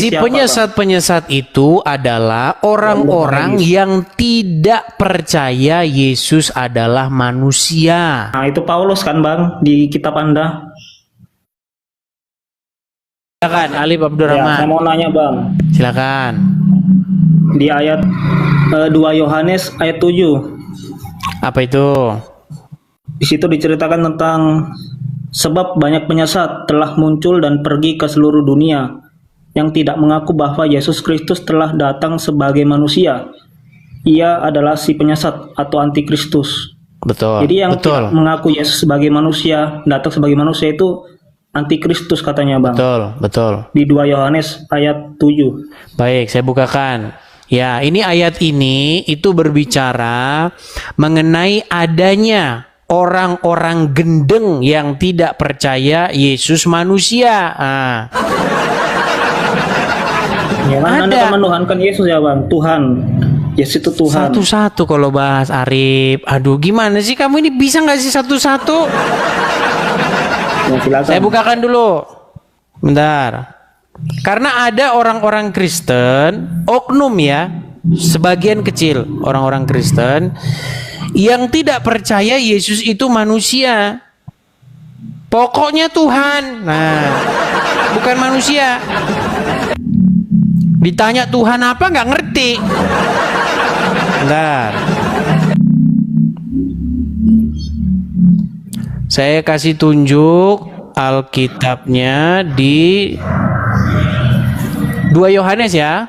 Si penyesat-penyesat itu adalah orang-orang yang tidak percaya Yesus adalah manusia. Nah, itu Paulus kan Bang di kitab Anda. Silakan Alif Ya, Abdurrahman. saya mau nanya Bang. Silakan. Di ayat 2 Yohanes ayat 7. Apa itu? Di situ diceritakan tentang sebab banyak penyesat telah muncul dan pergi ke seluruh dunia yang tidak mengaku bahwa Yesus Kristus telah datang sebagai manusia. Ia adalah si penyesat atau antikristus. Betul. Jadi yang betul. tidak mengaku Yesus sebagai manusia, datang sebagai manusia itu antikristus katanya Bang. Betul, betul. Di 2 Yohanes ayat 7. Baik, saya bukakan. Ya, ini ayat ini itu berbicara mengenai adanya orang-orang gendeng yang tidak percaya Yesus manusia. Ya, Anda Ada. kan menuhankan Yesus ya Bang, Tuhan. Yesus itu Tuhan. Satu-satu kalau bahas Arif. Aduh, gimana sih kamu ini, bisa nggak sih satu-satu? Ya, silakan. Saya bukakan dulu. Bentar. Karena ada orang-orang Kristen, oknum ya, sebagian kecil orang-orang Kristen yang tidak percaya Yesus itu manusia. Pokoknya Tuhan. Nah, bukan manusia. Ditanya Tuhan apa nggak ngerti. Bentar. Saya kasih tunjuk Alkitabnya di 2 Yohanes ya.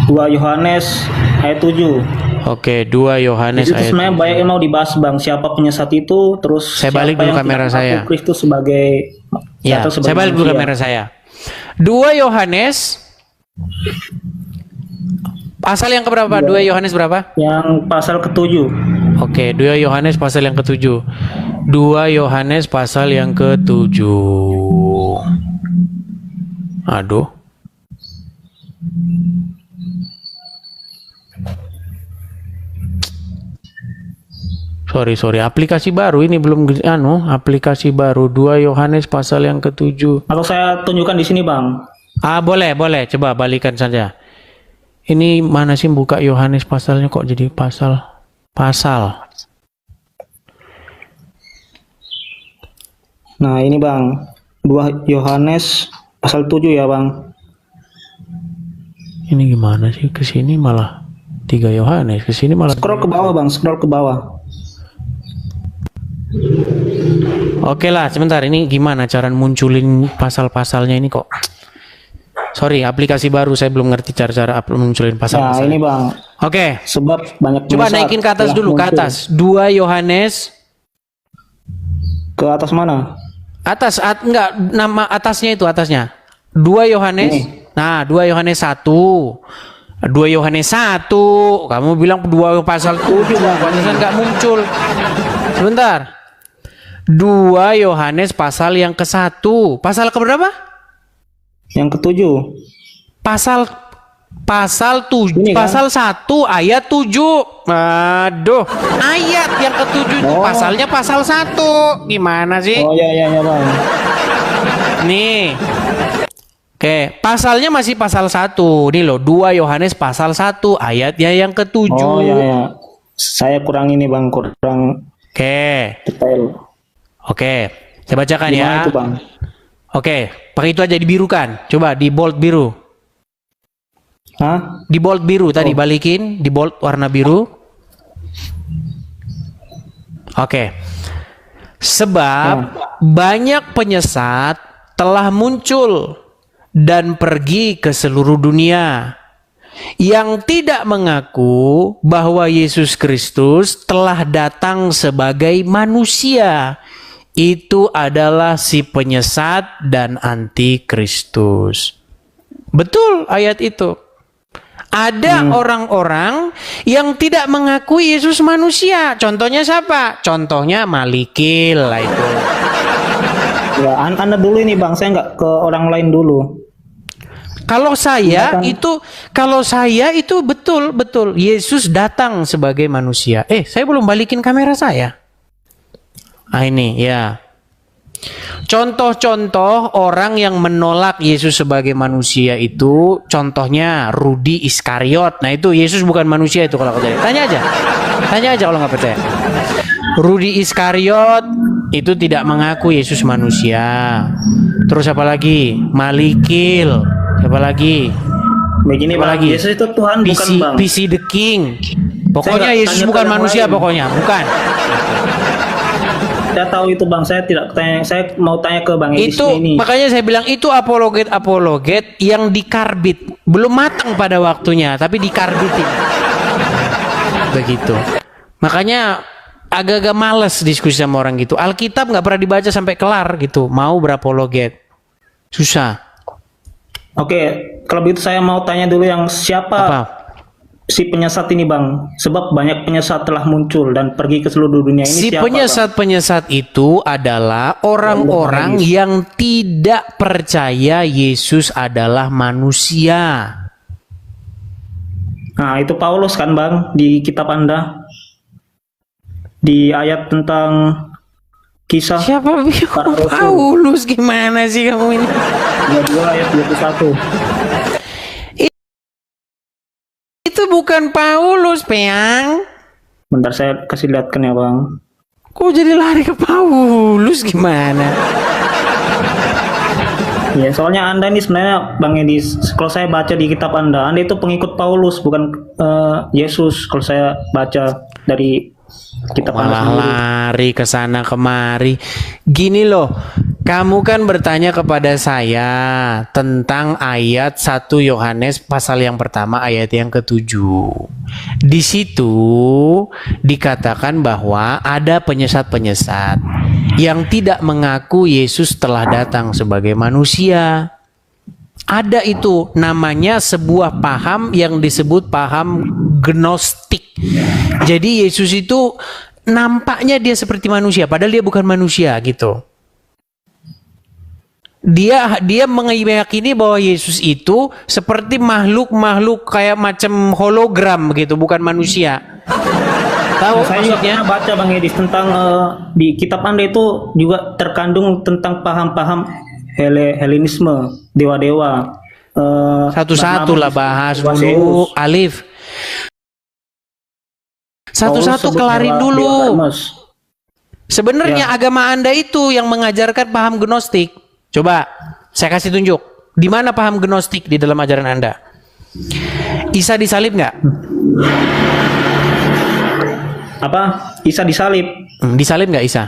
2 Yohanes ayat 7. Oke, 2 Yohanes Itu ayat sebenarnya banyak yang mau dibahas Bang, siapa penyesat itu, terus Saya balik siapa dulu yang kamera tidak saya. mengaku Kristus sebagai ya, atau sebagai saya balik dulu manusia. kamera saya. 2 Yohanes pasal yang keberapa? 2 Yohanes berapa? Yang pasal ke-7. Oke, 2 Yohanes pasal yang ke-7. 2 Yohanes pasal yang ke-7. Aduh. Sorry, aplikasi baru ini belum aplikasi baru 2 Yohanes pasal yang ke-7. Atau saya tunjukkan di sini Bang. Boleh, coba balikan saja. Ini mana sih buka Yohanes pasalnya kok jadi pasal? Nah, ini Bang. 2 Yohanes pasal 7 ya Bang. Ini gimana sih, ke sini malah 3 Yohanes, ke sini malah. Scroll ke bawah Bang, scroll ke bawah. Oke lah, sebentar, ini gimana cara munculin pasal-pasalnya ini kok? Sorry, aplikasi baru, saya belum ngerti cara munculin pasal-pasal. Nah, ini Bang. Oke. Sebab banyak Coba penyesat naikin ke atas telah dulu, ke muncul. atas. 2 Yohanes. Ke atas mana? Atas, enggak, nama atasnya itu, atasnya. 2 Yohanes. Ini. Nah, 2 Yohanes 1. 2 Yohanes 1. Kamu bilang 2 pasal 7, pantesan enggak muncul. Sebentar. 2 Yohanes pasal yang ke-1. Pasal ke berapa? Yang ke-7. Pasal 7, Ini kan? pasal 1 ayat 7. Aduh, ayat yang ke-7 itu pasalnya pasal 1. Gimana sih? Oh ya Bang. Nih. Oke, pasalnya masih pasal 1. Nih loh, 2 Yohanes pasal 1 ayatnya yang ke-7. Oh ya. Saya kurang ini Bang, kurang Oke. detail. Oke, saya bacakan Gimana ya. itu Bang? Oke, pakai itu aja dibirukan. Coba di bold biru. Hah? Di bold biru tadi, balikin di bold warna biru. Oke. Sebab banyak penyesat telah muncul dan pergi ke seluruh dunia yang tidak mengaku bahwa Yesus Kristus telah datang sebagai manusia. Itu adalah si penyesat dan antikristus. Betul ayat itu. Ada orang-orang yang tidak mengakui Yesus manusia. Contohnya siapa? Contohnya Malikil lah itu. Ya, Anda dulu ini Bang, saya nggak ke orang lain dulu. Kalau saya itu betul Yesus datang sebagai manusia. Saya belum balikin kamera saya. Ini ya. Contoh-contoh orang yang menolak Yesus sebagai manusia itu, contohnya Rudi Iskariot. Nah itu Yesus bukan manusia itu kalau percaya. Tanya aja kalau nggak percaya. Rudi Iskariot itu tidak mengaku Yesus manusia. Terus apa lagi? Malikil. Siapa lagi? Begini Apa Bang, lagi? Yesus itu Tuhan bukan Bang. PC the King. Pokoknya Saya Yesus tanya bukan ke yang manusia lain. pokoknya, bukan. Saya tahu itu Bang, saya tidak tanya, saya mau tanya ke Bang Edis Itu ini. makanya saya bilang itu apologet yang dikarbit, belum matang pada waktunya, tapi dikarbitin. Begitu. Makanya agak-agak males diskusi sama orang gitu. Alkitab nggak pernah dibaca sampai kelar gitu. Mau berapologet, susah. Oke, kalau begitu saya mau tanya dulu yang siapa Apa? si penyesat ini Bang? Sebab banyak penyesat telah muncul dan pergi ke seluruh dunia ini. Si siapa, Bang? penyesat-penyesat itu adalah orang-orang yang tidak percaya Yesus adalah manusia. Nah, itu Paulus kan Bang di kitab Anda. Di ayat tentang kisah Siapa para rasul. Paulus? Gimana sih kamu ini? 22 ayat 21. Itu bukan Paulus, Peang. Bentar saya kasih lihatkan ya Bang. Kok jadi lari ke Paulus gimana? Ya, soalnya Anda ini sebenarnya Bang Edis, kalau saya baca di kitab Anda itu pengikut Paulus bukan Yesus kalau saya baca dari kitab Anda Malah sendiri. lari ke sana kemari. Gini loh, kamu kan bertanya kepada saya tentang ayat 1 Yohanes pasal yang pertama ayat yang ke-7. Di situ dikatakan bahwa ada penyesat-penyesat yang tidak mengaku Yesus telah datang sebagai manusia. Ada itu namanya sebuah paham yang disebut paham gnostik. Jadi Yesus itu nampaknya dia seperti manusia padahal dia bukan manusia gitu. Dia meyakini bahwa Yesus itu seperti makhluk kayak macam hologram gitu, bukan manusia. Tahu Saya juga maksudnya? pernah baca Bang Edis tentang di kitab Anda itu juga terkandung tentang paham-paham Helenisme, dewa-dewa. Satu-satu lah bahas dulu, Alif. Satu-satu kelarin dulu. Sebenarnya agama Anda itu yang mengajarkan paham gnostik. Coba saya kasih tunjuk. Di mana paham gnostik di dalam ajaran Anda? Isa disalib nggak? Apa? Isa disalib. Disalib nggak Isa?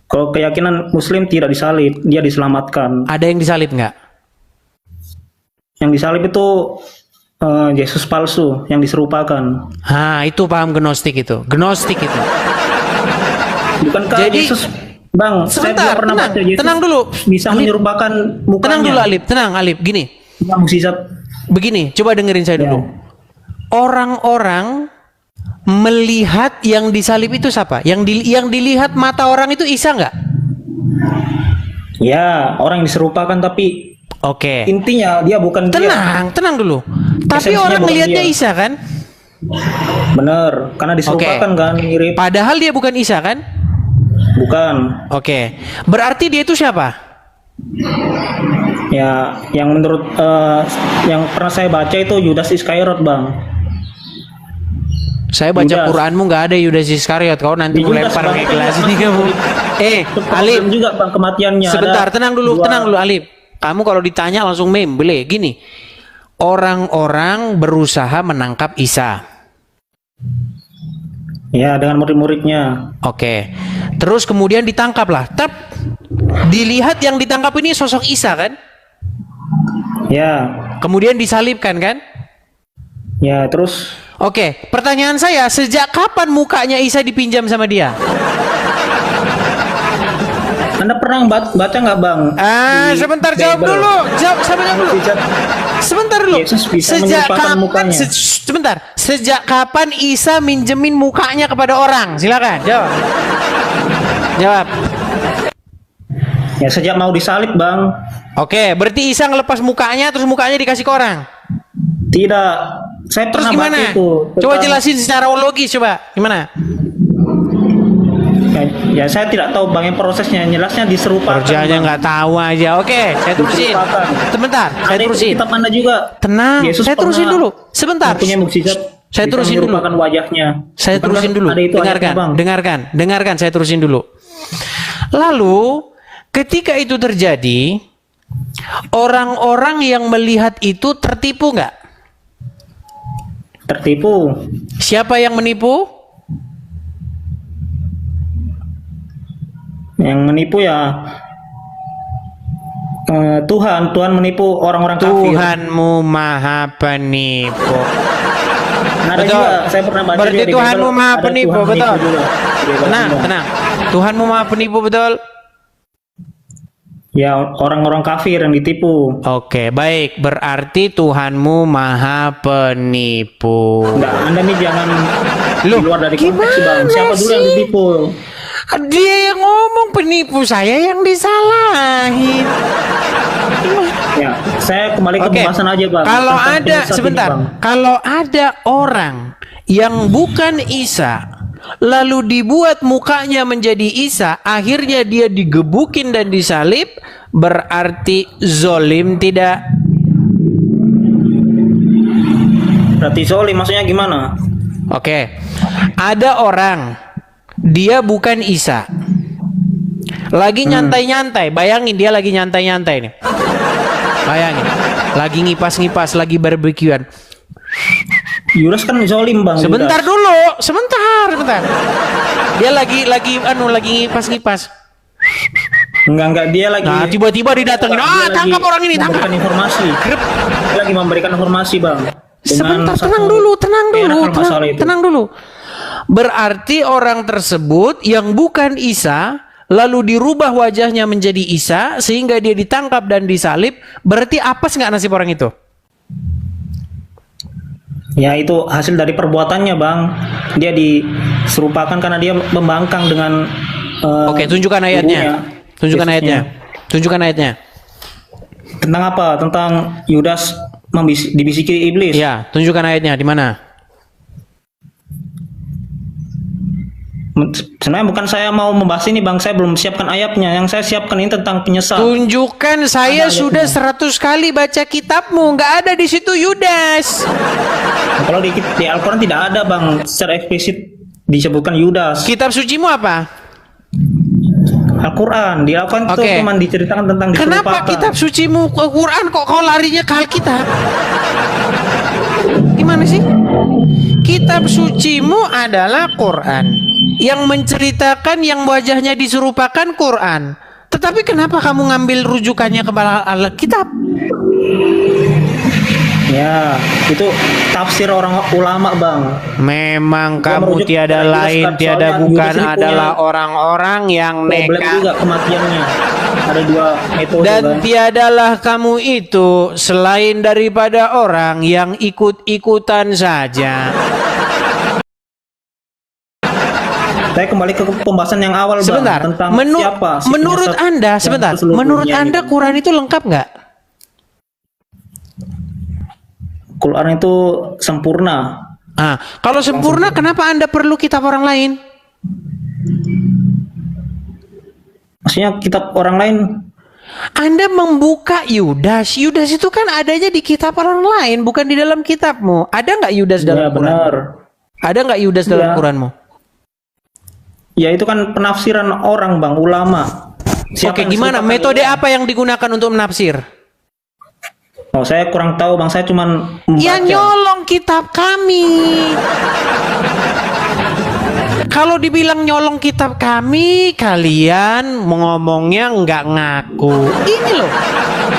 Kalau keyakinan Muslim tidak disalib, dia diselamatkan. Ada yang disalib nggak? Yang disalib itu Yesus palsu yang diserupakan. Itu paham gnostik itu. Gnostik itu. Bukankah Jadi, Yesus, Bang? Saya Sebentar, juga pernah tenang, baca Yesus tenang dulu. bisa Alif, menyerupakan mukanya. tenang dulu Alif, tenang Alif. Gini, Mukjizat. begini, coba dengerin saya dulu. Ya. Orang-orang melihat yang disalib itu siapa? Yang dilihat mata orang itu Isa nggak? Ya, orang yang diserupakan tapi Oke. intinya dia bukan dia. Tenang dulu. Tapi Esensinya orang bukan melihatnya dia. Isa kan? Bener, karena diserupakan kan mirip. Padahal dia bukan Isa kan? Bukan. Oke. Berarti dia itu siapa? Ya, yang menurut yang pernah saya baca itu Yudas Iskariot, Bang. Saya baca Yudas. Quranmu nggak ada Yudas Iskariot. Kau nanti Yudas, melempar Bang. kayak gelas ini kamu. Alif. Problem juga Bang kematiannya. Sebentar, Ada tenang dulu Alif. Kamu kalau ditanya langsung boleh. Gini, orang-orang berusaha menangkap Isa. Ya, dengan murid-muridnya. Oke, terus kemudian ditangkaplah. Dilihat yang ditangkap ini sosok Isa kan? Ya, Kemudian disalibkan kan? ya terus Oke, pertanyaan saya, sejak kapan mukanya Isa dipinjam sama dia? Anda pernah baca nggak Bang? Di Sebentar jawab Bible. dulu. Sebentar dulu. Yesus bisa menyerupakan mukanya. Sebentar. Sejak kapan Isa minjemin mukanya kepada orang? Silakan, jawab. Jawab. Ya sejak mau disalib Bang. Oke, berarti Isa ngelepas mukanya terus mukanya dikasih ke orang. Tidak. Saya Terus pernah gimana? baca itu. Coba tentang- jelasin secara logis coba. Gimana? Ya, saya tidak tahu bang yang prosesnya, jelasnya diserupakan. Kerjanya Bang. nggak tahu aja. Oke, saya terusin. Diserupakan. Sebentar, saya Ada itu terusin. kitab Anda juga. Tenang, Yesus saya terusin pernah dulu. Sebentar. mempunyai mukjizat. Saya bisa terusin dulu. menyerupakan wajahnya. Saya Bukankah terusin dulu. Ada itu Dengarkan, ayatnya, bang. dengarkan. Saya terusin dulu. Lalu, ketika itu terjadi, orang-orang yang melihat itu tertipu nggak? Tertipu. Siapa yang menipu? Yang menipu ya Tuhan menipu orang-orang kafir. Tuhanmu maha penipu. Nah, ada Betul. juga saya pernah baca Berarti juga di Tuhanmu Bible, maha ada penipu, Tuhan betul. juga. Tenang, tenang. Tuhanmu maha penipu, betul. Ya, orang-orang kafir yang ditipu. Oke, baik. Berarti Tuhanmu maha penipu. Enggak, Anda nih jangan Loh, di luar dari konteks gimana bang. Siapa dulu yang sih? ditipu? Dia yang ngomong penipu, saya yang disalahin. Ya, saya kembali ke Oke. pembahasan aja bang. Kalau Tentang ada penyesat ini, sebentar, Bang. kalau ada orang yang bukan Isa lalu dibuat mukanya menjadi Isa, akhirnya dia digebukin dan disalib, berarti zolim tidak? Berarti zolim maksudnya gimana? Oke. Ada orang dia bukan Isa. Lagi nyantai-nyantai, bayangin dia lagi nyantai-nyantai nih. Bayangin, lagi ngipas-ngipas, lagi barbekyuan. Yudas kan zolim bang. Sebentar Yudas. dulu, sebentar. Dia lagi ngipas-ngipas. Enggak dia lagi. Nah, tiba-tiba didatengin. Dia Tangkap lagi orang ini, tangkap. memberikan informasi. Dia lagi memberikan informasi bang. Sebentar, Dengan tenang satu dulu, daerah masalah itu. tenang dulu. Berarti orang tersebut yang bukan Isa, lalu dirubah wajahnya menjadi Isa, sehingga dia ditangkap dan disalib. Berarti apes nggak nasib orang itu? Ya itu hasil dari perbuatannya bang. Dia diserupakan karena dia membangkang dengan. Oke, tunjukkan ayatnya. gurunya, Tunjukkan Yesusnya. ayatnya. Tunjukkan ayatnya. Tentang apa? Tentang Yudas dibisiki iblis. Ya, tunjukkan ayatnya di mana? Sebenarnya bukan saya mau membahas ini bang, saya belum siapkan ayatnya. Yang saya siapkan ini tentang penyesal. Tunjukkan, saya Ada sudah ayatnya. 100 kali baca kitabmu, nggak ada di situ Yudas. Kalau di Al-Quran tidak ada bang, secara eksplisit disebutkan Yudas. Kitab sucimu apa? Al-Quran di Al-Quran itu Oke. cuma diceritakan tentang Kenapa diserupakan. kitab sucimu ke Quran kok kau larinya ke Alkitab? Gimana sih? Kitab sucimu adalah Quran yang menceritakan yang wajahnya diserupakan Quran. Tetapi kenapa kamu ngambil rujukannya ke Alkitab? Ya, itu tafsir orang ulama bang. Memang Gua kamu merujuk tiada kepada lain, Yudas, tiada soalnya bukan Yudas ini punya adalah orang-orang yang Problem nekat. juga kematiannya. Ada dua metode Dan bang. tiadalah kamu itu selain daripada orang yang ikut-ikutan saja. Saya kembali ke pembahasan yang awal Sebentar, bang tentang siapa si menurut penyesat Anda, yang sebentar, ke seluruh menurut dunia Anda ini. Quran itu lengkap nggak? Quran itu sempurna. Ah, kalau sempurna, kenapa Anda perlu kitab orang lain? Maksudnya kitab orang lain. Anda membuka Yudas. Yudas itu kan adanya di kitab orang lain, bukan di dalam kitabmu. Ada nggak Yudas Ya dalam Quran? benar. Ada nggak Yudas dalam Ya. Quranmu? Ya itu kan penafsiran orang bang, ulama. Oke, yang gimana? diserupakan Metode ulama? apa yang digunakan untuk menafsir? Oh, saya kurang tahu bang, saya cuman Ya membaca. nyolong kitab kami. Kalau dibilang nyolong kitab kami, kalian ngomongnya nggak ngaku. Ini loh,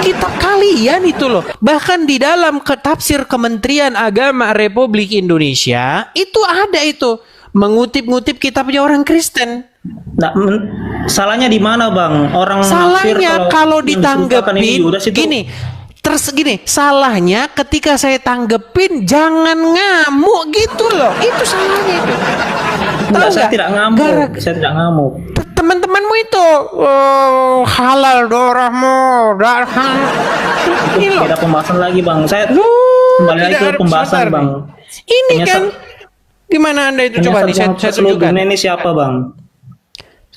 kitab kalian itu loh. Bahkan di dalam tafsir Kementerian Agama Republik Indonesia, itu ada itu. Mengutip-ngutip kitabnya orang Kristen. Nah, salahnya di mana bang? Orang menafsir Salahnya kalau yang diserupakan ini ditanggepin Yudas itu gini, salahnya ketika saya tanggepin jangan ngamuk gitu loh. Itu salahnya itu. Tahu Enggak, saya nggak? tidak ngamuk. Gara- Saya tidak ngamuk. Teman-temanmu itu halal darahmu, darah. Ini loh. Beda pembahasan lagi bang. Saya Loh, kembali lagi tidak ke ada pembahasan sebentar bang. nih. Ini Penyesat- kan gimana Anda itu coba nih Penyesat yang saya ke seluruh tunjukkan. dunia ini siapa bang?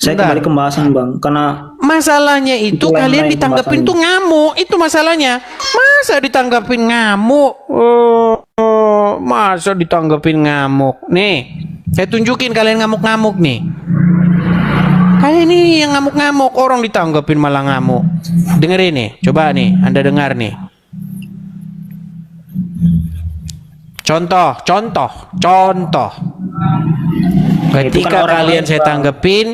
Saya Bentar. kembali ke pembahasan Bang, karena Masalahnya itu Itulah kalian yang ditanggapin pembahasannya. tuh ngamuk. Itu masalahnya. Masa ditanggapin ngamuk? Masa ditanggapin ngamuk? Nih, saya tunjukin kalian ngamuk-ngamuk nih. Kalian ini yang ngamuk-ngamuk, orang ditanggapin malah ngamuk. Dengerin nih, coba nih, Anda dengar nih. Contoh. Ketika orang kalian lain, saya Bang. tanggepin,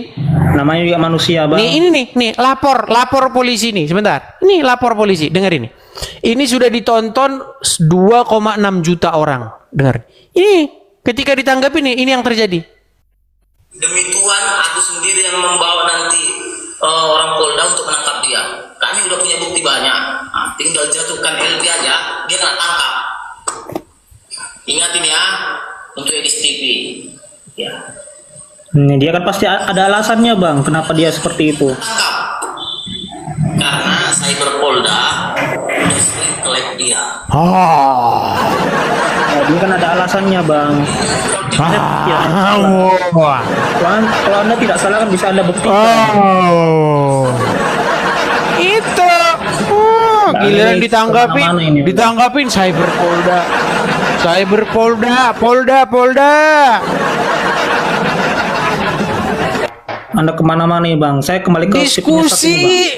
namanya juga manusia Bang. nih ini nih, lapor polisi nih, sebentar. Ini lapor polisi, dengerin nih. Ini sudah ditonton 2,6 juta orang. Dengar. Ini ketika ditanggapin nih, ini yang terjadi. Demi Tuhan, aku sendiri yang membawa nanti orang Polda untuk menangkap dia. Kami udah punya bukti banyak. Nah, tinggal jatuhkan LP aja, dia kena tangkap. Ingatin ya, untuk Edis TV. Ya, Dia kan pasti ada alasannya Bang, kenapa dia seperti itu. tangkap. Karena Cyber Polda udah sering kelek dia. Oh. Dia kan ada alasannya Bang. Wah. Kalau anda tidak salah kan bisa anda buktikan. Oh. Itu. Giliran ini ditanggapin, kemana-mana ini, ditanggapin Cyber Polda. Anda kemana-mana nih Bang. Saya kembali ke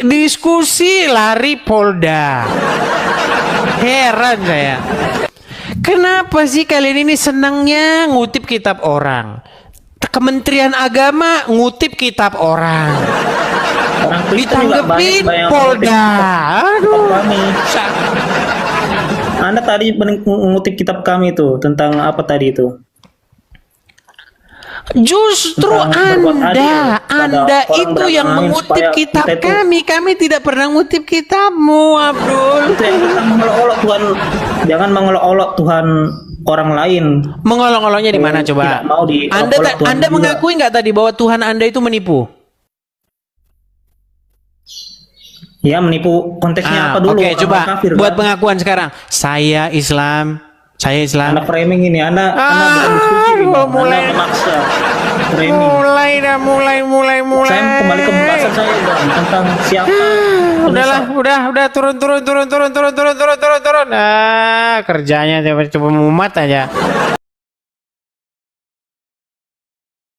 Diskusi lari Polda. Heran saya. Kenapa sih kalian ini senangnya ngutip kitab orang? Kementerian Agama ngutip kitab orang. orang Kristen juga banyak Ditanggepin yang Polda. mengutip kitab kami. Anda tadi mengutip kitab kami itu tentang apa tadi itu? Justru Tentang berbuat adil Anda pada orang itu yang beragama lain mengutip supaya kitab kita itu- kami tidak pernah ngutip kitabmu, Abdul. Itu yang kita mengolok-olok Tuhan. Jangan mengolok-olok Tuhan orang lain. Mengolok-oloknya di mana coba? Tidak mau diolok-olok Tuhan Anda juga. mengakui nggak tadi bahwa Tuhan Anda itu menipu? Ya menipu konteksnya apa dulu? Oke, Orang coba kafir, buat kan? pengakuan sekarang. Saya Islam. Anda framing ini, Anda berdiskusi ini. mulai. Anda memaksa framing. Mulai. Saya kembali ke pembahasan saya Bang, tentang siapa Udahlah, udah turun. Kerjanya coba mumat aja.